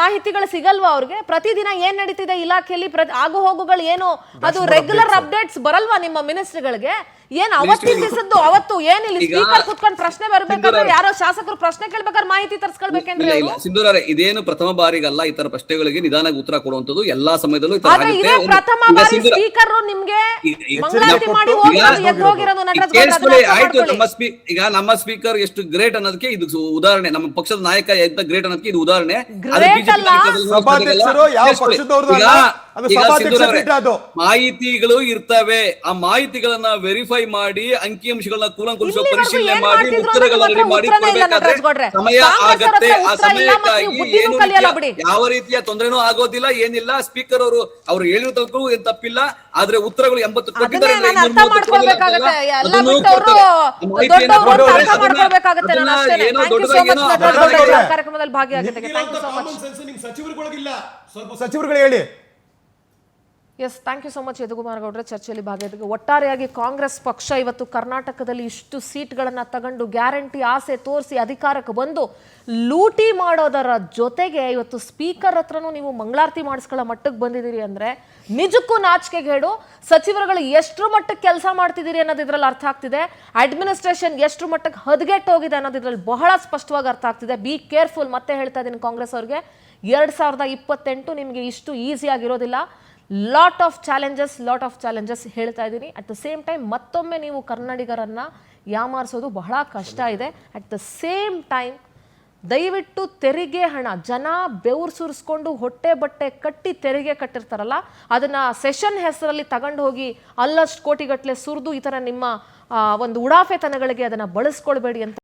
ಮಾಹಿತಿಗಳು ಸಿಗಲ್ವಾ ಅವ್ರಿಗೆ? ಪ್ರತಿದಿನ ಏನ್ ನಡೀತಿದೆ ಇಲಾಖೆಯಲ್ಲಿ, ಆಗು ಹೋಗುಗಳು ಏನು, ಅದು ರೆಗ್ಯುಲರ್ ಅಪ್ಡೇಟ್ಸ್ ಬರಲ್ವಾ ನಿಮ್ಮ ಮಿನಿಸ್ಟರ್ಗಳಿಗೆ? ಏನ್ ಅವತ್ತಿನ ದಿವಸದ್ದು ಅವತ್ತು ಏನ್ ಇಲ್ಲಿ ಸ್ಪೀಕರ್ ಕುತ್ಕೊಂಡು ಪ್ರಶ್ನೆ ಬರ್ಬೇಕಾದ್ರೆ ಯಾರೋ ಶಾಸಕರು ಪ್ರಶ್ನೆ ಕೇಳ್ಬೇಕಾದ್ರೆ ಮಾಹಿತಿ ತರಿಸ್ಕೊಳ್ಬೇಕೇನ್ರಿ? ಸಿಂಧೂರ್ ಅವರೇ, ಇದೇನು ಪ್ರಥಮ ಬಾರಿಗಲ್ಲ ಈ ತರ ಪ್ರಶ್ನೆಗಳಿಗೆ ನಿಧಾನವಾಗಿ ಉತ್ತರ ಕೊಡುವಂತದ್ದು. ಎಲ್ಲಾ ಸಮಯದಲ್ಲೂ ಪ್ರಥಮ ಬಾರಿ ಸ್ಪೀಕರ್ ನಿಮ್ಗೆ ಮಂಗಳಾರತಿ ಮಾಡಿ ಹೋಗಿರೋದು. ಆಯ್ತು, ಈಗ ನಮ್ಮ ಸ್ಪೀಕರ್ ಎಷ್ಟು ಗ್ರೇಟ್ ಅನ್ನೋದಕ್ಕೆ ಇದು ಉದಾಹರಣೆ. ನಮ್ಮ ಪಕ್ಷದ ನಾಯಕ ಎಂತ ಗ್ರೇಟ್ ಅನ್ನೋದಕ್ಕೆ ಇದು ಉದಾಹರಣೆ. ಮಾಹಿತಿಗಳು ಇರ್ತವೆ, ಆ ಮಾಹಿತಿಗಳನ್ನ ವೆರಿಫೈ ಮಾಡಿ, ಅಂಕಿಅಂಶಗಳನ್ನ ಕೂಲಂಕುಷ ಪರಿಶೀಲನೆ ಮಾಡಿ, ಉತ್ತರಗಳನ್ನು ಮಾಡಿ ಕೊಡಬೇಕಾದ್ರೆ ಸಮಯ ಆಗತ್ತೆ. ಆ ಸಮಯಕ್ಕಾಗಿ ಏನು ಯಾವ ರೀತಿಯ ತೊಂದರೆನೂ ಆಗೋದಿಲ್ಲ, ಏನಿಲ್ಲ. ಸ್ಪೀಕರ್ ಅವರು ಹೇಳಿರೋದಕ್ಕೂ ಏನ್ ತಪ್ಪಿಲ್ಲ. ಆದ್ರೆ ಉತ್ತರಗಳು 80 ಕೊಟ್ಟಿದ್ದಾರೆ. ಕಾರ್ಯಕ್ರಮದಲ್ಲಿ ಭಾಗಿಯಾಗುತ್ತೆ. ಸಚಿವರುಗಳು ಹೇಳಿ. Yes, thank you so much Yadukumar ಗೌಡ್ರೆ ಚರ್ಚೆಯಲ್ಲಿ ಭಾಗಿಯಾಗಿ. ಒಟ್ಟಾರೆಯಾಗಿ ಕಾಂಗ್ರೆಸ್ ಪಕ್ಷ ಇವತ್ತು ಕರ್ನಾಟಕದಲ್ಲಿ ಇಷ್ಟು ಸೀಟ್ಗಳನ್ನು ತಗೊಂಡು ಗ್ಯಾರಂಟಿ ಆಸೆ ತೋರಿಸಿ ಅಧಿಕಾರಕ್ಕೆ ಬಂದು ಲೂಟಿ ಮಾಡೋದರ ಜೊತೆಗೆ ಇವತ್ತು ಸ್ಪೀಕರ್ ಹತ್ರನೂ ನೀವು ಮಂಗಳಾರತಿ ಮಾಡಿಸ್ಕೊಳ್ಳೋ ಮಟ್ಟಕ್ಕೆ ಬಂದಿದ್ದೀರಿ ಅಂದರೆ ನಿಜಕ್ಕೂ ನಾಚಿಕೆಗೇಡು. ಸಚಿವರುಗಳು ಎಷ್ಟು ಮಟ್ಟಕ್ಕೆ ಕೆಲಸ ಮಾಡ್ತಿದ್ದೀರಿ ಅನ್ನೋದು ಇದರಲ್ಲಿ ಅರ್ಥ ಆಗ್ತಿದೆ. ಅಡ್ಮಿನಿಸ್ಟ್ರೇಷನ್ ಎಷ್ಟು ಮಟ್ಟಕ್ಕೆ ಹದಗೆಟ್ಟು ಹೋಗಿದೆ ಅನ್ನೋದು ಇದರಲ್ಲಿ ಬಹಳ ಸ್ಪಷ್ಟವಾಗಿ ಅರ್ಥ ಆಗ್ತಿದೆ. Be careful. ಮತ್ತೆ ಹೇಳ್ತಾ ಇದ್ದೀನಿ ಕಾಂಗ್ರೆಸ್ ಅವ್ರಿಗೆ, 2028 ನಿಮಗೆ ಇಷ್ಟು ಈಸಿಯಾಗಿರೋದಿಲ್ಲ. ಲಾಟ್ ಆಫ್ ಚಾಲೆಂಜಸ್ ಹೇಳ್ತಾ ಇದ್ದೀನಿ. ಅಟ್ ದ ಸೇಮ್ ಟೈಮ್ ಮತ್ತೊಮ್ಮೆ ನೀವು ಕನ್ನಡಿಗರನ್ನ ಯಾಮಾರಿಸೋದು ಬಹಳ ಕಷ್ಟ ಇದೆ. ಅಟ್ ದ ಸೇಮ್ ಟೈಮ್ ದಯವಿಟ್ಟು ತೆರಿಗೆ ಹಣ, ಜನ ಬೆವರು ಸುರಿಸ್ಕೊಂಡು ಹೊಟ್ಟೆ ಬಟ್ಟೆ ಕಟ್ಟಿ ತೆರಿಗೆ ಕಟ್ಟಿರ್ತಾರಲ್ಲ, ಅದನ್ನ ಸೆಷನ್ ಹೆಸರಲ್ಲಿ ತಗೊಂಡು ಹೋಗಿ ಅಲ್ಲಷ್ಟು ಕೋಟಿಗಟ್ಟಲೆ ಸುರಿದು ಈ ಥರ ನಿಮ್ಮ ಒಂದು ಉಡಾಫೆತನಗಳಿಗೆ ಅದನ್ನ ಬಳಸ್ಕೊಳ್ಬೇಡಿ ಅಂತ